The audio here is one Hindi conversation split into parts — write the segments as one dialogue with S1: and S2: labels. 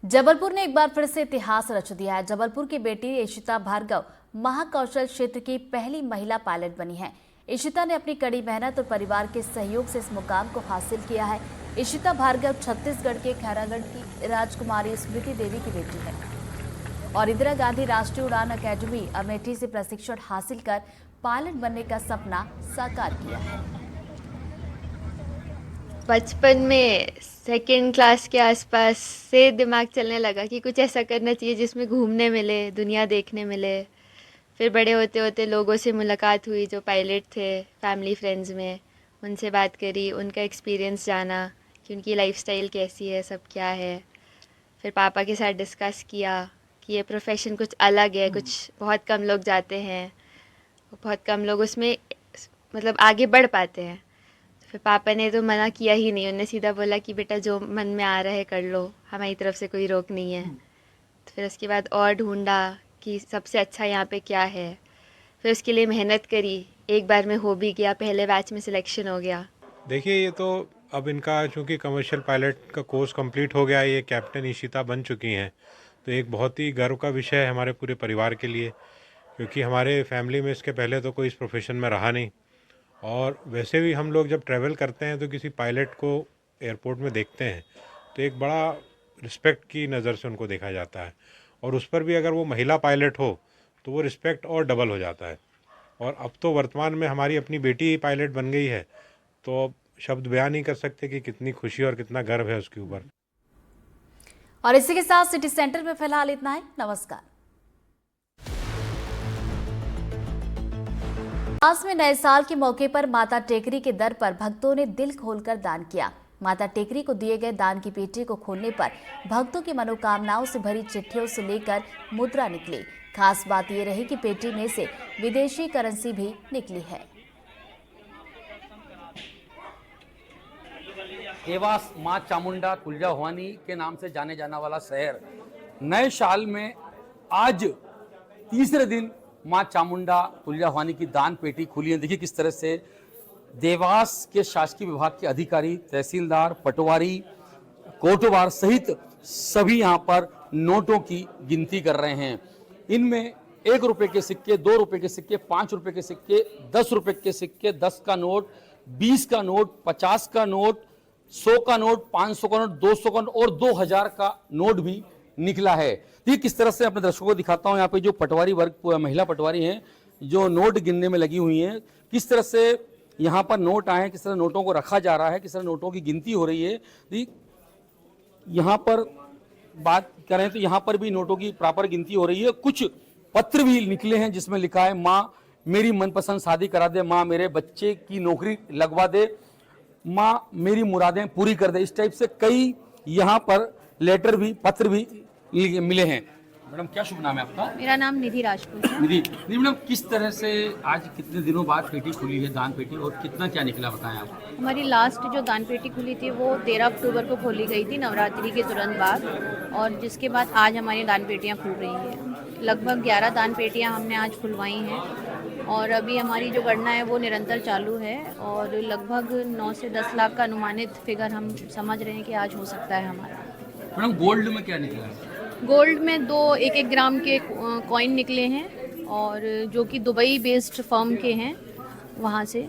S1: जबलपुर ने एक बार फिर से इतिहास रच दिया है। जबलपुर की बेटी इशिता भार्गव महाकौशल क्षेत्र की पहली महिला पायलट बनी है। इशिता ने अपनी कड़ी मेहनत और परिवार के सहयोग से इस मुकाम को हासिल किया है। इशिता भार्गव छत्तीसगढ़ के खैरागढ़ की राजकुमारी स्मृति देवी की बेटी है और इंदिरा गांधी राष्ट्रीय उड़ान अकेडमी अमेठी से प्रशिक्षण हासिल कर पायलट बनने का सपना साकार किया है।
S2: बचपन में सेकेंड क्लास के आसपास से दिमाग चलने लगा कि कुछ ऐसा करना चाहिए जिसमें घूमने मिले, दुनिया देखने मिले। फिर बड़े होते होते लोगों से मुलाकात हुई जो पायलट थे, फैमिली फ्रेंड्स में उनसे बात करी, उनका एक्सपीरियंस जाना कि उनकी लाइफस्टाइल कैसी है, सब क्या है। फिर पापा के साथ डिस्कस किया कि ये प्रोफेशन कुछ अलग है, कुछ बहुत कम लोग जाते हैं, बहुत कम लोग उसमें मतलब आगे बढ़ पाते हैं। फिर पापा ने तो मना किया ही नहीं, उन्होंने सीधा बोला कि बेटा जो मन में आ रहा है कर लो, हमारी तरफ से कोई रोक नहीं है। तो फिर उसके बाद और ढूंढा कि सबसे अच्छा यहाँ पे क्या है, फिर उसके लिए मेहनत करी। एक बार में हो भी गया, पहले बैच में सिलेक्शन हो गया।
S3: देखिए, ये तो अब इनका चूँकि कमर्शियल पायलट का कोर्स कंप्लीट हो गया, ये कैप्टन इशिता बन चुकी हैं, तो एक बहुत ही गर्व का विषय है हमारे पूरे परिवार के लिए, क्योंकि हमारे फैमिली में इसके पहले तो कोई इस प्रोफेशन में रहा नहीं। और वैसे भी हम लोग जब ट्रैवल करते हैं तो किसी पायलट को एयरपोर्ट में देखते हैं तो एक बड़ा रिस्पेक्ट की नज़र से उनको देखा जाता है, और उस पर भी अगर वो महिला पायलट हो तो वो रिस्पेक्ट और डबल हो जाता है। और अब तो वर्तमान में हमारी अपनी बेटी ही पायलट बन गई है, तो अब शब्द बयान नहीं कर सकते कि कितनी खुशी और कितना गर्व है उसके ऊपर।
S1: और इसी के साथ सिटी सेंटर में फिलहाल इतना ही। नमस्कार। पास में नए साल के मौके पर माता टेकरी के दर पर भक्तों ने दिल खोलकर दान किया। माता टेकरी को दिए गए दान की पेटी को खोलने पर भक्तों की मनोकामनाओं से भरी चिट्ठियों से लेकर मुद्रा निकली। खास बात यह रही कि पेटी में से विदेशी करेंसी भी निकली है।
S4: देवास मां चामुंडा तुलजा भवानी के नाम से जाने जाना वाला शहर नए साल में आज तीसरे दिन मां चामुंडा तुलजा भवानी की दान पेटी खुली है। देखिए किस तरह से देवास के शासकीय विभाग के अधिकारी, तहसीलदार, पटवारी, कोटवार सहित सभी यहाँ पर नोटों की गिनती कर रहे हैं। इनमें 1 रुपए के सिक्के, 2 रुपए के सिक्के, 5 रुपए के सिक्के, 10 रुपए के सिक्के, 10 का नोट, 20 का नोट, 50 का नोट, 100 का नोट, 500 का नोट, 200 का नोट और 2000 का नोट भी निकला है। ये किस तरह से अपने दर्शकों को दिखाता हूं। यहाँ पे जो पटवारी वर्ग, महिला पटवारी हैं जो नोट गिनने में लगी हुई हैं, किस तरह से यहाँ पर नोट आए हैं, किस तरह नोटों को रखा जा रहा है, किस तरह नोटों की गिनती हो रही है। यहाँ पर बात करें तो यहाँ पर भी नोटों की प्रॉपर गिनती हो रही है। कुछ पत्र भी निकले हैं जिसमें लिखा है माँ मेरी मनपसंद शादी करा दे, माँ मेरे बच्चे की नौकरी लगवा दे, माँ मेरी मुरादें पूरी कर दे। इस टाइप से कई यहाँ पर लेटर भी, पत्र भी मिले हैं। मैडम क्या शुभ नाम है आपका?
S5: मेरा नाम निधि राजपूत है।
S4: निधि मैडम, किस तरह से आज कितने दिनों बाद पेटी खुली है, दान पेटी, और कितना क्या निकला बताएं आप।
S5: हमारी लास्ट जो दान पेटी खुली थी वो 13 अक्टूबर को खोली गई थी, नवरात्रि के तुरंत बाद, और जिसके बाद आज हमारी दान पेटियाँ खुल रही हैं। लगभग 11 दान पेटियाँ हमने आज खुलवाई हैं और अभी हमारी जो गणना है वो निरंतर चालू है और लगभग 9 से 10 लाख का अनुमानित फिगर हम समझ रहे हैं कि आज हो सकता है हमारा।
S4: मैडम गोल्ड में क्या निकला है?
S5: गोल्ड में 2 1-1 ग्राम के कॉइन निकले हैं और जो कि दुबई बेस्ड फर्म के हैं वहाँ से,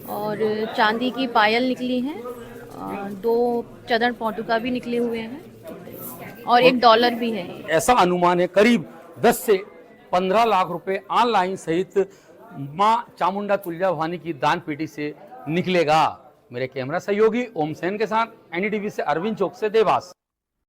S5: और चांदी की पायल निकली हैं, 2 चदर पौटुका भी निकले हुए हैं और $1 भी है।
S4: ऐसा अनुमान है करीब 10 से 15 लाख रुपए ऑनलाइन सहित मां चामुंडा तुलजा भवानी की दान पेटी से निकलेगा। मेरे कैमरा सहयोगी ओम सेन के साथ एनडीटीवी से अरविंद चौक से देवास।